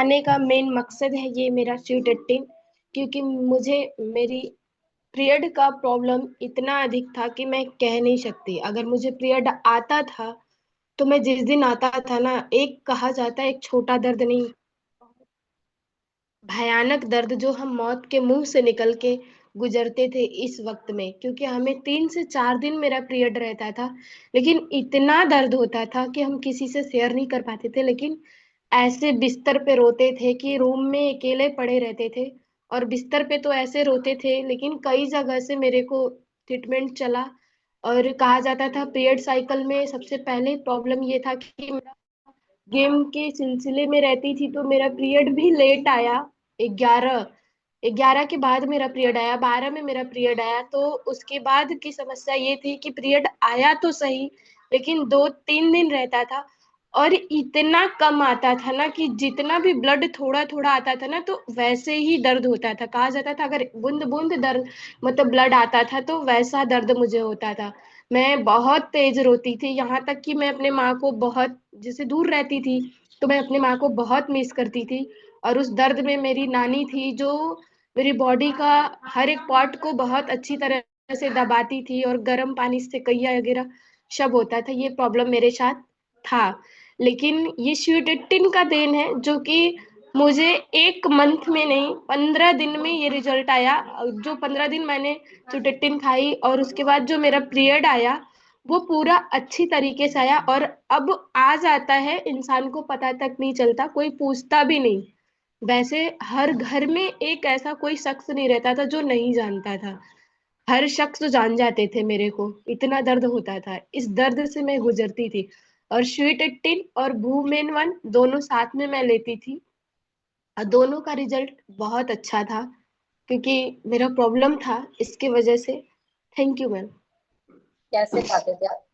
बताने का मेन मकसद है ये मेरा स्वीट 18, क्योंकि मुझे मेरी पीरियड का प्रॉब्लम इतना अधिक था कि मैं कह नहीं सकती। अगर मुझे पीरियड आता था तो मैं जिस दिन आता था ना, एक कहा जाता है एक छोटा दर्द नहीं, भयानक दर्द जो हम मौत के मुंह से निकल के गुजरते थे इस वक्त में, क्योंकि हमें 3 से 4 दिन मेरा पीरियड रहता था। लेकिन इतना दर्द होता था कि हम किसी से शेयर नहीं कर पाते थे। लेकिन ऐसे बिस्तर पे रोते थे कि रूम में अकेले पड़े रहते थे। और बिस्तर पे तो ऐसे रोते थे, लेकिन कई जगह से मेरे को ट्रीटमेंट चला। और कहा जाता था पीरियड साइकिल में सबसे पहले प्रॉब्लम ये था कि गेम के सिलसिले में रहती थी तो मेरा पीरियड भी लेट आया। 11 11 के बाद मेरा पीरियड आया, 12 में मेरा पीरियड आया। तो उसके बाद की समस्या ये थी कि पीरियड आया तो सही, लेकिन 2-3 दिन रहता था। और इतना कम आता था ना कि जितना भी ब्लड थोड़ा थोड़ा आता था ना, तो वैसे ही दर्द होता था। कहा जाता था अगर बूंद बूंद दर्द मतलब ब्लड आता था तो वैसा दर्द मुझे होता था। मैं बहुत तेज रोती थी, यहाँ तक कि मैं अपने माँ को बहुत, जैसे दूर रहती थी तो मैं अपने माँ को बहुत मिस करती थी। और उस दर्द में मेरी नानी थी जो मेरी बॉडी का हर एक पार्ट को बहुत अच्छी तरह से दबाती थी, और गर्म पानी से कैया वगैरह सब होता था। ये प्रॉब्लम मेरे साथ था। लेकिन ये स्वीट 18 का देन है, जो कि मुझे 1 मंथ में नहीं 15 दिन में ये रिजल्ट आया। जो 15 दिन मैंने स्वीट 18 खाई और उसके बाद जो मेरा पीरियड आया वो पूरा अच्छी तरीके से आया। और अब आ जाता है, इंसान को पता तक नहीं चलता, कोई पूछता भी नहीं। वैसे हर घर में एक ऐसा कोई शख्स नहीं रहता था जो नहीं जानता था। हर शख्स जान जाते थे मेरे को, इतना दर्द होता था। इस दर्द से मैं गुजरती थी। और स्वीट 18 और वूमेन 1 दोनों साथ में मैं लेती थी, और दोनों का रिजल्ट बहुत अच्छा था, क्योंकि मेरा प्रॉब्लम था इसके वजह से। Thank you ma'am. कैसे खाते थे आप?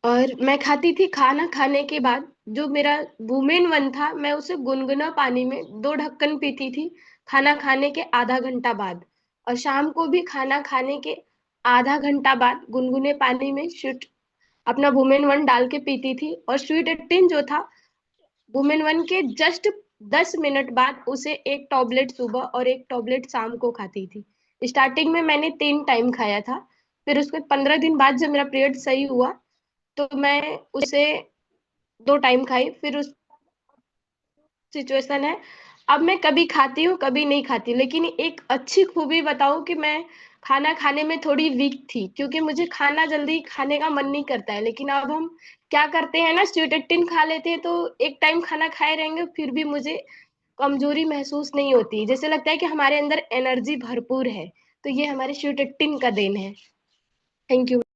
और मैं खाती थी खाना खाने के बाद। जो मेरा वुमेन 1 था, मैं उसे गुनगुना पानी में 2 ढक्कन पीती थी खाना खाने के आधा घंटा बाद। और शाम को भी खाना खाने के आधा घंटा बाद गुनगुने पानी में स्वीट अपना वुमेन 1 डाल के पीती थी। और स्वीट 18 जो था, वुमेन 1 के जस्ट 10 मिनट बाद उसे एक टॉबलेट सुबह और एक टॉबलेट शाम को खाती थी। स्टार्टिंग में मैंने 3 टाइम खाया था। फिर उसके 15 दिन बाद जब मेरा पीरियड सही हुआ तो मैं उसे 2 टाइम खाई। फिर उस सिचुएशन है, अब मैं कभी खाती हूँ कभी नहीं खाती। लेकिन एक अच्छी खूबी बताऊं कि मैं खाना खाने में थोड़ी वीक थी, क्योंकि मुझे खाना जल्दी खाने का मन नहीं करता है। लेकिन अब हम क्या करते हैं ना, स्वीट 18 खा लेते हैं तो एक टाइम खाना खाए रहेंगे फिर भी मुझे कमजोरी महसूस नहीं होती, जैसे लगता है कि हमारे अंदर एनर्जी भरपूर है। तो ये हमारे स्वीट 18 का देन है। Thank you.